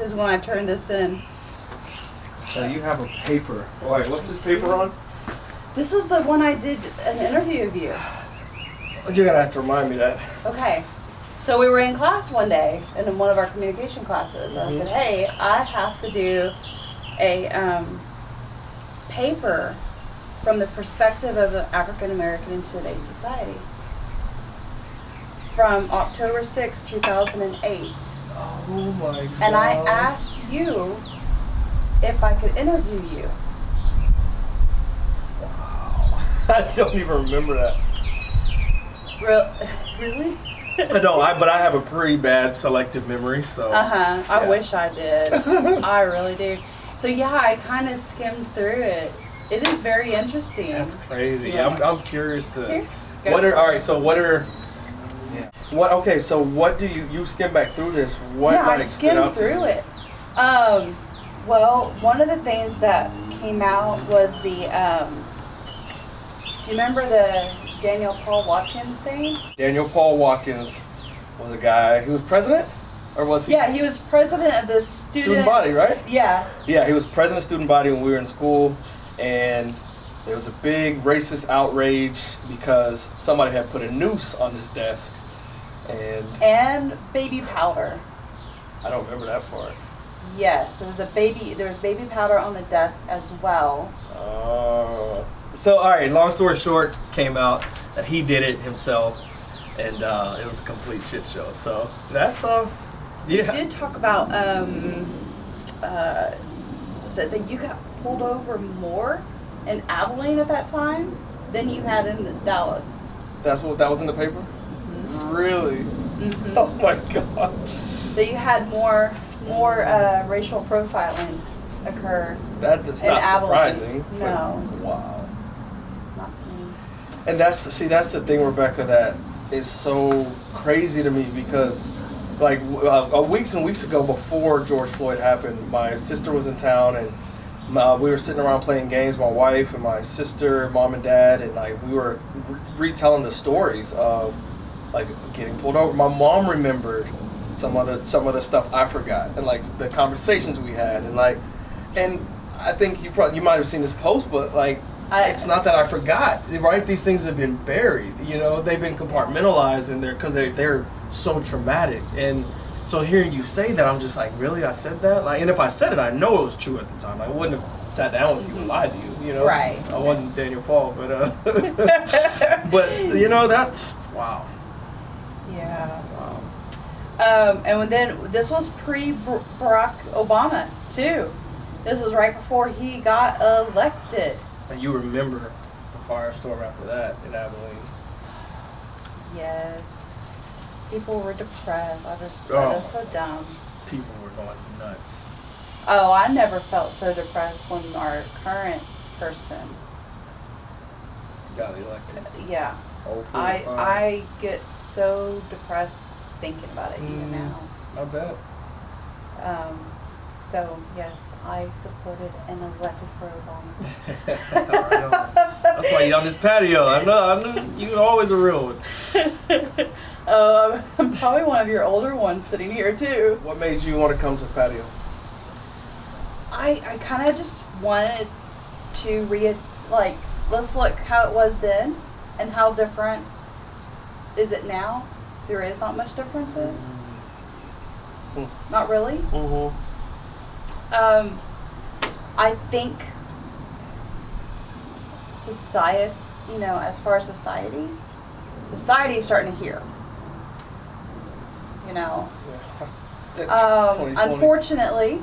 is when I turned this in. So you have a paper. Wait, what's this paper on? This is the one I did an interview of you. You're gonna have to remind me that. Okay. So we were in class one day, in one of our communication classes. I said, hey, I have to do a paper from the perspective of an African American in today's society. From October 6, 2008. Oh my God. And I asked you if I could interview you. Wow. I don't even remember that. Really? No, but I have a pretty bad selective memory, so. I wish I did. I really do. So yeah, I kind of skimmed through it. It is very interesting. That's crazy. Yeah. I'm curious to. Here, Okay, so what do you skim back through this? What I stood out skimmed to through you? it. Well, one of the things that came out was the, do you remember the Daniel Paul Watkins thing? Daniel Paul Watkins was a guy who was president? Or was he? Yeah, he was president of the student body, right? Yeah. Yeah, he was president of student body when we were in school, and there was a big racist outrage because somebody had put a noose on his desk. And baby powder. I don't remember that part. Yes, there was baby powder on the desk as well. So all right, long story short, came out that he did it himself, and it was a complete shit show. So that's yeah. We did talk about was it that you got pulled over more in Abilene at that time than you had in Dallas? That was in the paper? Mm-hmm. Really? Mm-hmm. Oh my God. That you had more racial profiling occur. That's not Abilene. Surprising. No. Wow. Not to me. And that's the thing, Rebecca, that is so crazy to me because, like, weeks and weeks ago, before George Floyd happened, my sister was in town and we were sitting around playing games. My wife and my sister, mom and dad, and like we were retelling the stories of like getting pulled over. My mom remembered some of the stuff I forgot, and like the conversations we had, and I think you might have seen this post, but like it's not that I forgot, right? These things have been buried, they've been compartmentalized in there because they're so traumatic. And so hearing you say that, I'm just like, really? I said that? Like, and if I said it, I know it was true at the time. I wouldn't have sat down with you and lied to you, Right. I wasn't Daniel Paul, but that's wow. Yeah. Wow. And then this was pre-Barack Obama too. This was right before he got elected. And you remember the firestorm after that in Abilene? Yes. People were depressed. I was so dumb. People were going nuts. Oh, I never felt so depressed when our current person got elected. Yeah. I get so depressed thinking about it even now. I bet. So yes, I supported and elected for Obama. That's why you're on this patio. I know you're always a real one. I'm probably one of your older ones sitting here too. What made you want to come to the patio? I kind of just wanted to let's look how it was then and how different is it now. There is not much differences. Not really. Mm-hmm. I think society, as far as society is starting to hear. Unfortunately,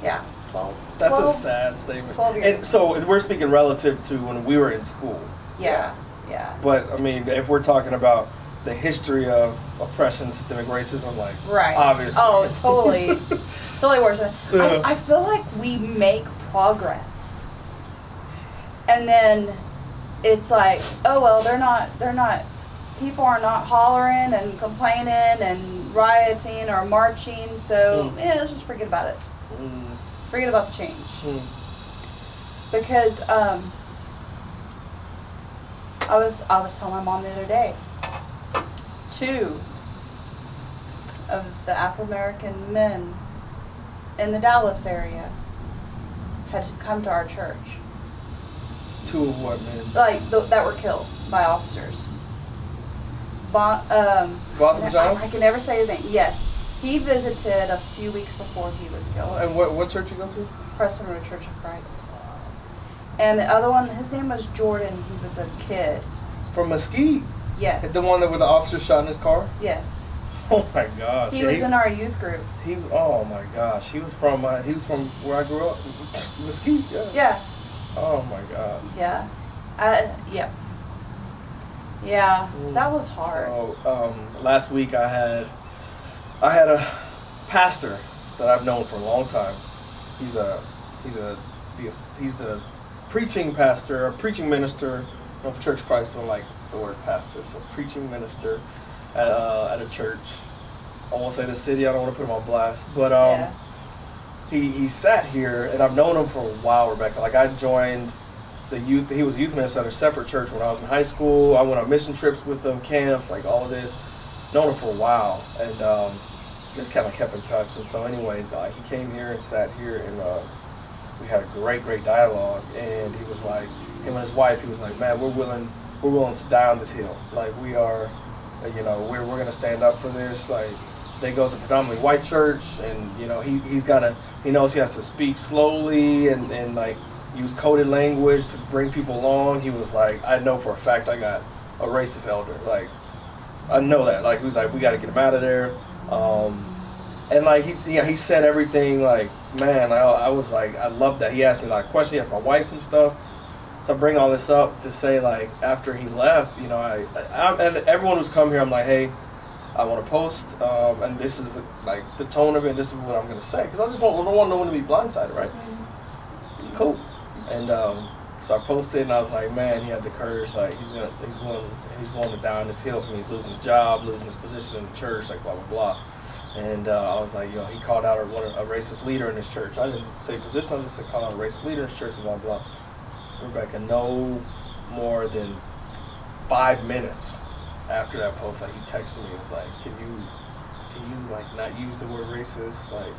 yeah, 12. That's 12, a sad statement. 12 years. And so we're speaking relative to when we were in school. Yeah. But I mean, if we're talking about the history of oppression, systemic racism, like right. Obviously. Oh, totally, totally worse. I feel like we make progress, and then it's like, oh well, they're not. People are not hollering and complaining and rioting or marching, so let's just forget about it. Forget about the change. Because I was telling my mom the other day, 2 of the Afro-American men in the Dallas area had come to our church. 2 of what, man? Like, that were killed by officers. I can never say his name. Yes. He visited a few weeks before he was killed. And what church you go to? Preston Road Church of Christ. And the other one, his name was Jordan. He was a kid. From Mesquite? Yes. The one that with the officer shot in his car? Yes. Oh my gosh. He was in our youth group. Oh my gosh. He was from where I grew up. Mesquite, yeah. Yeah. Oh my god. Yeah. Yeah. Yeah. That was hard. So, last week I had a pastor that I've known for a long time. He's the preaching pastor, a preaching minister of Church Christ. I don't like the word pastor, so preaching minister at a church. I won't say the city. I don't want to put him on blast, but yeah. he sat here, and I've known him for a while, Rebecca. Like, I joined the youth. He was a youth minister at a separate church when I was in high school. I went on mission trips with them, camps, like all of this. Known him for a while, and just kind of kept in touch. And so anyway, he came here and sat here, and we had a great dialogue. And he was like, him and his wife, he was like, man, we're willing to die on this hill. Like, we are, we're gonna stand up for this. Like, they go to predominantly white church, and he knows he has to speak slowly and like use coded language to bring people along. He was like, I know for a fact I got a racist elder. Like, I know that. Like, he was like, we got to get him out of there. And like he said everything. Like, man, I was like, I love that. He asked me like questions. He asked my wife some stuff. So I bring all this up to say, like, after he left, I and everyone who's come here, I'm like, hey, I want to post, and this is the tone of it. And this is what I'm gonna say, because I don't want no one to be blindsided, right? Mm-hmm. Cool. And so I posted, and I was like, man, he had the courage. Like, he's willing to die on this hill for me. He's losing his job, losing his position in the church, like blah blah blah. And I was like, he called out a racist leader in his church. I didn't say position. I just said call out a racist leader in his church, blah blah. Rebecca, no more than 5 minutes after that post, like, he texted me. He was like, can you like not use the word racist? Like,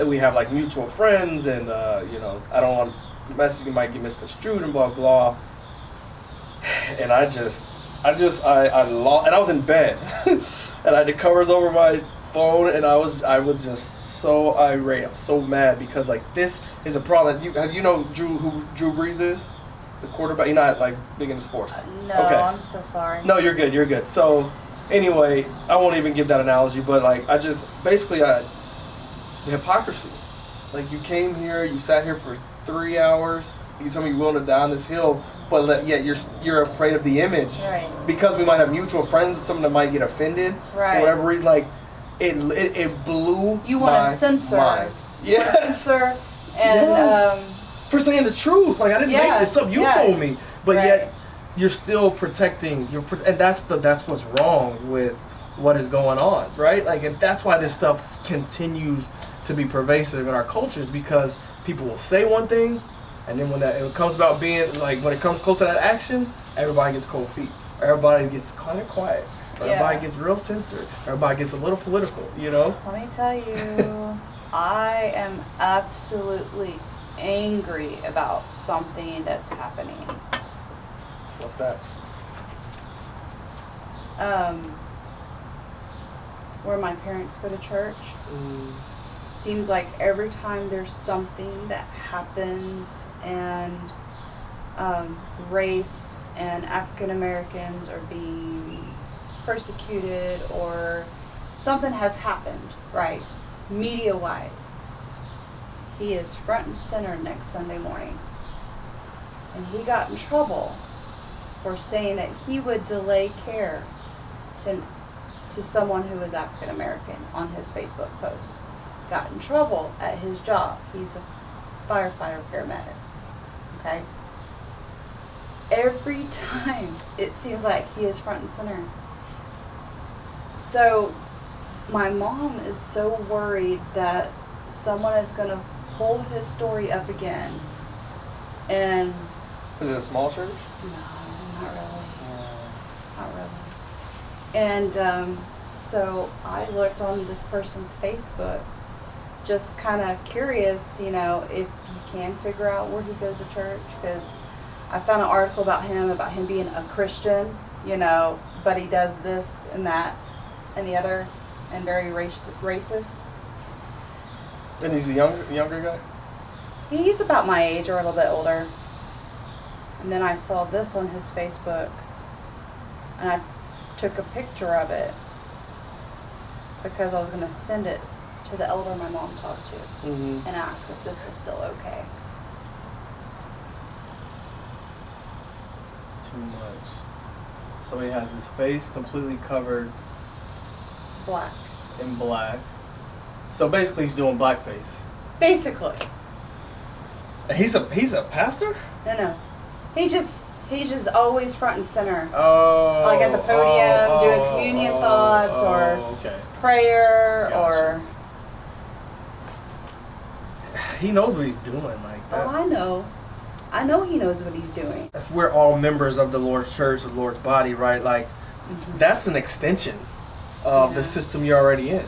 we have like mutual friends, and I don't want the message might get misconstrued and blah blah. And I lost, and I was in bed, and I had the covers over my phone, and I was just so irate. I'm so mad because like this is a problem. Who Drew Brees is? The quarterback. You're not like big into sports. No, okay. I'm so sorry. No, you're good. So anyway, I won't even give that analogy, but like the hypocrisy. Like, you came here, you sat here for 3 hours, you told me you're willing to die on this hill, but yet you're afraid of the image. Right. Because we might have mutual friends, someone that might get offended. Right. For whatever reason, like it blew you want to censor. Mind. Yeah. Censor and for saying the truth. Like, I didn't make this up. You told me. But yet you're still protecting and that's what's wrong with what is going on, right? Like, and that's why this stuff continues to be pervasive in our cultures, because people will say one thing, and then when it comes about being like, when it comes close to that action, everybody gets cold feet. Everybody gets kind of quiet. Everybody gets real censored. Everybody gets a little political, Let me tell you, I am absolutely angry about something that's happening. What's that? Where my parents go to church. Seems like every time there's something that happens, and race and African Americans are being persecuted, or something has happened, right, media-wise, he is front and center next Sunday morning. And he got in trouble for saying that he would delay care to someone who is African American on his Facebook post. Got in trouble at his job. He's a firefighter paramedic. Okay? Every time it seems like he is front and center. So my mom is so worried that someone is going to pull his story up again. And is it a small church? No, not really. Not really. And So I looked on this person's Facebook, just kind of curious, you know, if you can figure out where he goes to church, because I found an article about him being a Christian, you know, but he does this and that and the other, and very racist. And he's a younger guy? He's about my age or a little bit older. And then I saw this on his Facebook, and I took a picture of it because I was going to send it to the elder my mom talked to and ask if this was still okay. Too much. So he has his face completely covered Black. in black. So basically he's doing blackface. Basically. He's a pastor? No. He's just always front and center. Oh. Like at the podium, doing communion thoughts or okay. prayer Gotcha. or... He knows what he's doing like that. Oh, I know. I know he knows what he's doing. If we're all members of the Lord's church, the Lord's body, right? Like, that's an extension of the system you're already in.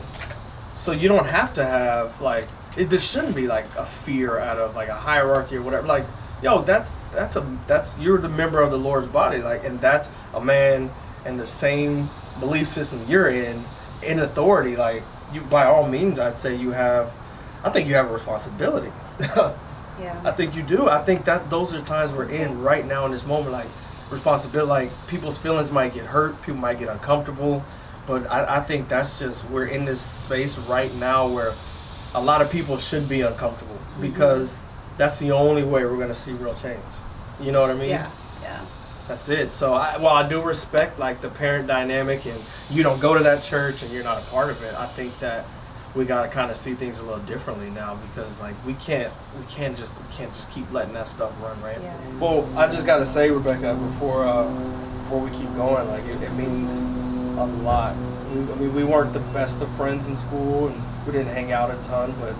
So you don't have to have, like, there shouldn't be, like, a fear out of, like, a hierarchy or whatever. Like, yo, that's you're the member of the Lord's body, like, and that's a man in the same belief system you're in authority. Like, you, by all means, I'd say I think you have a responsibility. Yeah. I think you do. I think that those are the times we're in right now in this moment. Like, responsibility, like, people's feelings might get hurt, people might get uncomfortable, but I think that's just, we're in this space right now where a lot of people should be uncomfortable because that's the only way we're going to see real change. You know what I mean? Yeah. That's it. So while I do respect, like, the parent dynamic and you don't go to that church and you're not a part of it, I think that we gotta kind of see things a little differently now because, like, we can't just keep letting that stuff run rampant. Yeah. Well, I just gotta say, Rebecca, before we keep going, like, it means a lot. I mean, we weren't the best of friends in school, and we didn't hang out a ton, but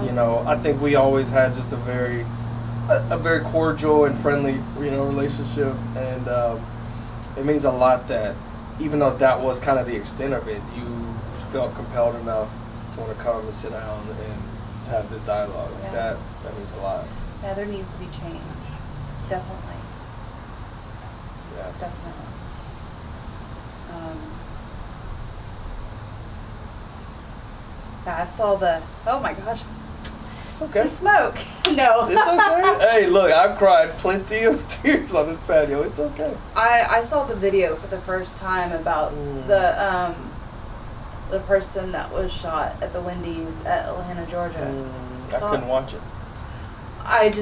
you know, I think we always had just a very cordial and friendly, you know, relationship, and it means a lot that even though that was kind of the extent of it, you felt compelled enough to want to come and sit down and have this dialogue. Yeah. That means a lot. Yeah, there needs to be change. Definitely. Yeah. Definitely. Yeah, I saw oh my gosh, It's okay. the smoke. No. It's okay. Hey, look, I've cried plenty of tears on this patio. It's okay. I saw the video for the first time about the person that was shot at the Wendy's at Atlanta, Georgia. I couldn't watch it. I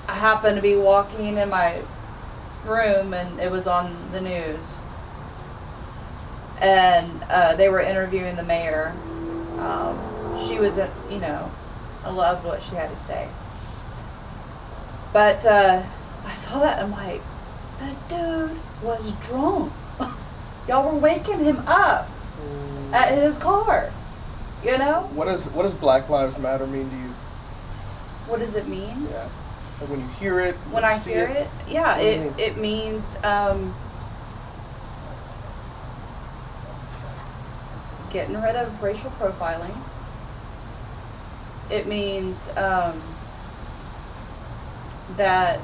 happened to be walking in my room and it was on the news. And they were interviewing the mayor. She was, you know, I loved what she had to say. But I saw that and I'm like, that dude was drunk. Y'all were waking him up at his car, you know? What does Black Lives Matter mean to you? What does it mean? Yeah. Like when you hear it. When I hear it, yeah, it means getting rid of racial profiling. It means that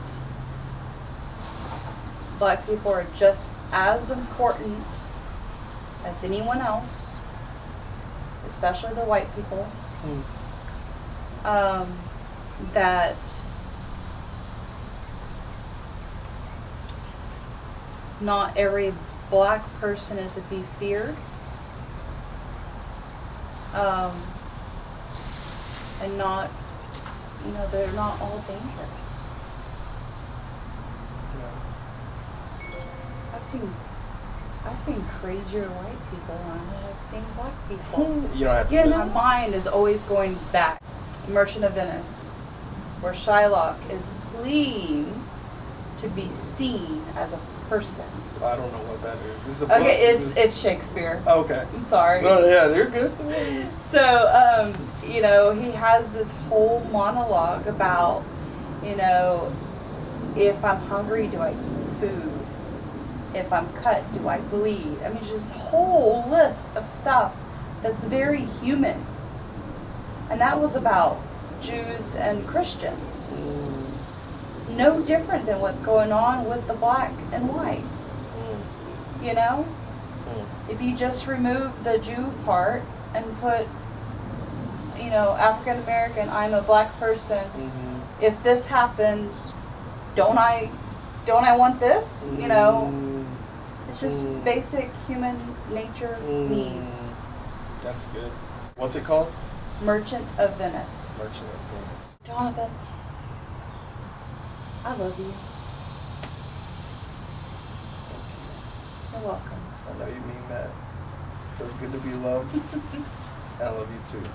Black people are just as important as anyone else, especially the white people. That not every Black person is to be feared. And not, you know, they're not all dangerous. I've seen crazier white people than I've seen Black people. You don't have to. Yeah, my mind is always going back. Merchant of Venice, where Shylock is pleading to be seen as a person. I don't know what that is. This is a Okay, it's Shakespeare. Okay. I'm sorry. No, yeah, you're good. So, you know, he has this whole monologue about, you know, if I'm hungry, do I eat food? If I'm cut, do I bleed? I mean, just a whole list of stuff that's very human. And that was about Jews and Christians. No different than what's going on with the black and white. You know? If you just remove the Jew part and put, you know, African American, I'm a black person. If this happens, don't I want this? You know? It's just basic human nature needs. That's good. What's it called? Merchant of Venice. Merchant of Venice. Jonathan, I love you. You're welcome. I know you mean that. Feels good to be loved. I love you too.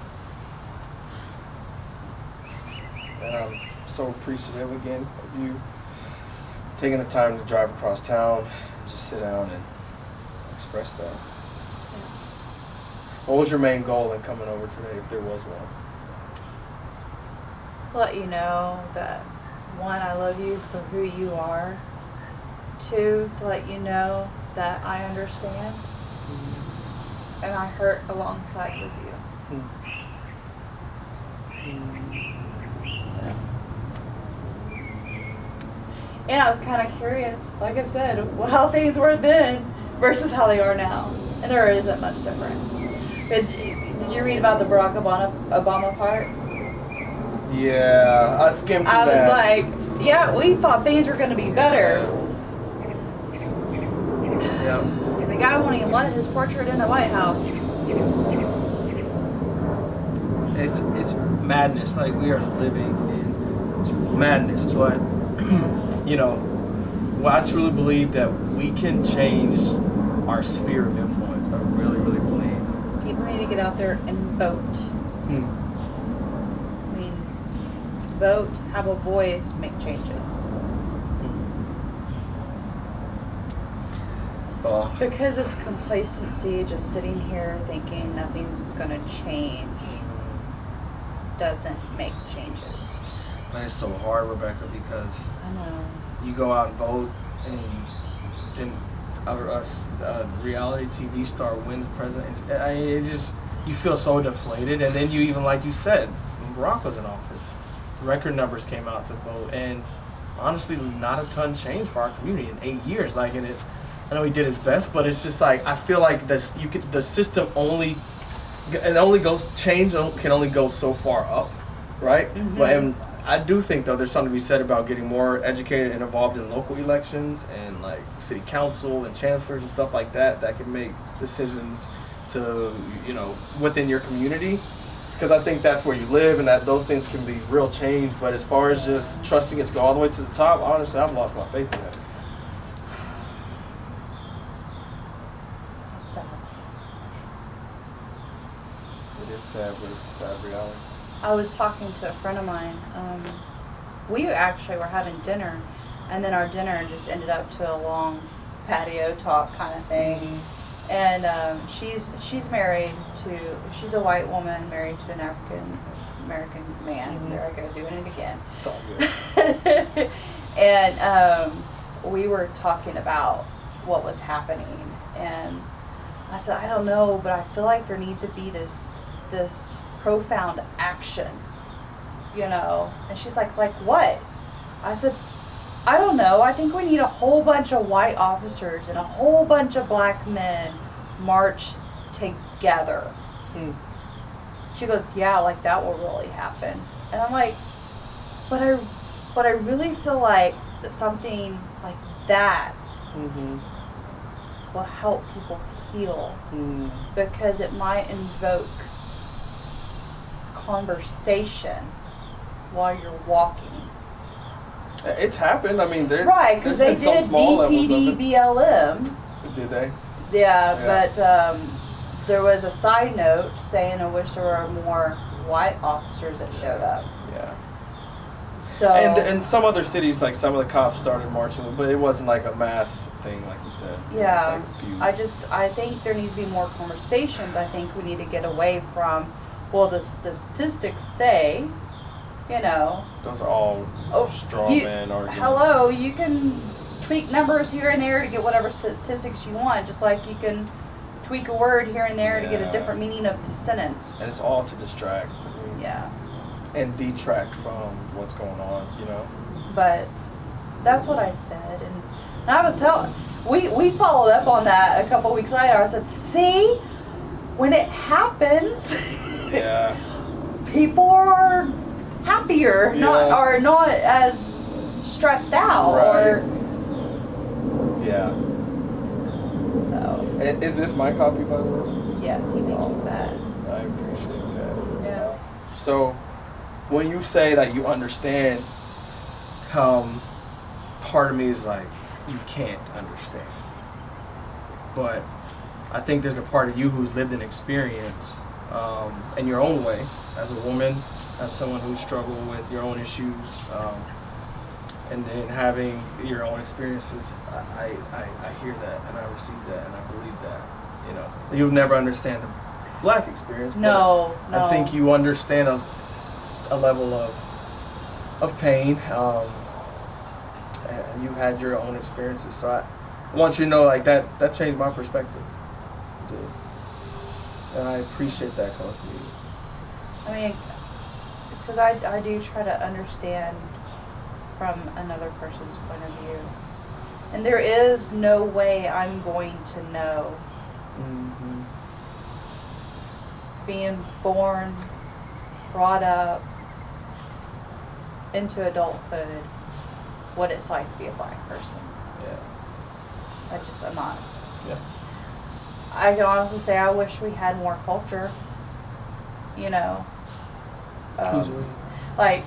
And I'm so appreciative again of you taking the time to drive across town and just sit down and express that. What was your main goal in coming over today, if there was one? Let you know that, one, I love you for who you are. Two, to let you know that I understand and I hurt alongside with you. And I was kind of curious, like I said, how things were then versus how they are now. And there isn't much difference. Did you read about the Barack Obama part? Yeah, I skimmed through that. I was like, yeah, we thought things were going to be better. Yeah. The guy won't even let his portrait in the White House. It's madness. Like, we are living in madness. But, you know, well, I truly believe that we can change our sphere of influence. I really, really believe. People need to get out there and vote. I mean, vote, have a voice, make changes. Because this complacency, just sitting here thinking nothing's going to change, doesn't make changes. But it's so hard, Rebecca, because I know. you go out and vote, and then a reality TV star wins president. It just, you feel so deflated. And then you even, like you said, when Barack was in office, record numbers came out to vote, and honestly, not a ton changed for our community in 8 years. Like, in it, I know he did his best, but it's just like, I feel like this, the system can only go so far up, right? But I do think, though, there's something to be said about getting more educated and involved in local elections and like city council and chancellors and stuff like that can make decisions to, you know, within your community. Because I think that's where you live, and that those things can be real change. But as far as just trusting it to go all the way to the top, honestly, I've lost my faith in that. That's sad. It is sad, but it's a sad reality. I was talking to a friend of mine. We actually were having dinner, and then our dinner just ended up to a long patio talk kind of thing. And she's married to, she's a white woman married to an African American man. There I go, doing it again. It's all good. And we were talking about what was happening, and I said, I don't know, but I feel like there needs to be this profound action, you know. And she's like what? I said, I don't know. I think we need a whole bunch of white officers and a whole bunch of black men march together. She goes, yeah, like that will really happen. And I'm like, but I really feel like that something like that will help people heal, because it might invoke conversation while you're walking. It's happened. I mean, right, because they did DPD BLM. Did they? Yeah, but there was a side note saying I wish there were more white officers that showed up. Yeah. So and some other cities, like some of the cops started marching, but it wasn't like a mass thing, like you said. Yeah. Like I think there needs to be more conversations. I think we need to get away from, well, the statistics say, you know, those are all straw man arguments. Hello, you can tweak numbers here and there to get whatever statistics you want, just like you can tweak a word here and there to get a different meaning of the sentence. And it's all to distract. Yeah. And detract from what's going on, you know? But that's what I said. And I was telling, we followed up on that a couple weeks later. I said, see, when it happens, Yeah. people are happier, not as stressed out, Right. Yeah. So. Is this my copy, by the way? Yes, you can keep that. I appreciate that. Yeah. So, when you say that you understand, Part of me is like, you can't understand. But I think there's a part of you who's lived an experience in your own way, as a woman, as someone who struggled with your own issues, and then having your own experiences. I hear that, and I receive that, and I believe that. You know, you'll never understand the Black experience. No. I think you understand a level of pain, and you had your own experiences. So I want you to know, like, that changed my perspective. It did. And I appreciate that coming from you. I mean, because I do try to understand from another person's point of view. And there is no way I'm going to know. Mm-hmm. Being born, brought up into adulthood, what it's like to be a Black person. Yeah. I'm not. Yeah. I can honestly say I wish we had more culture. You know, like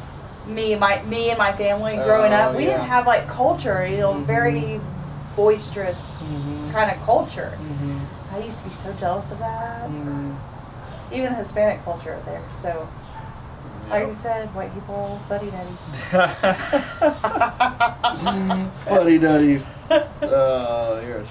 me and my family growing up, we didn't have like culture. You know, very boisterous kind of culture. I used to be so jealous of that. Even the Hispanic culture there. So, like I said, white people, fuddy duddies. Fuddy duddies. Oh, you're a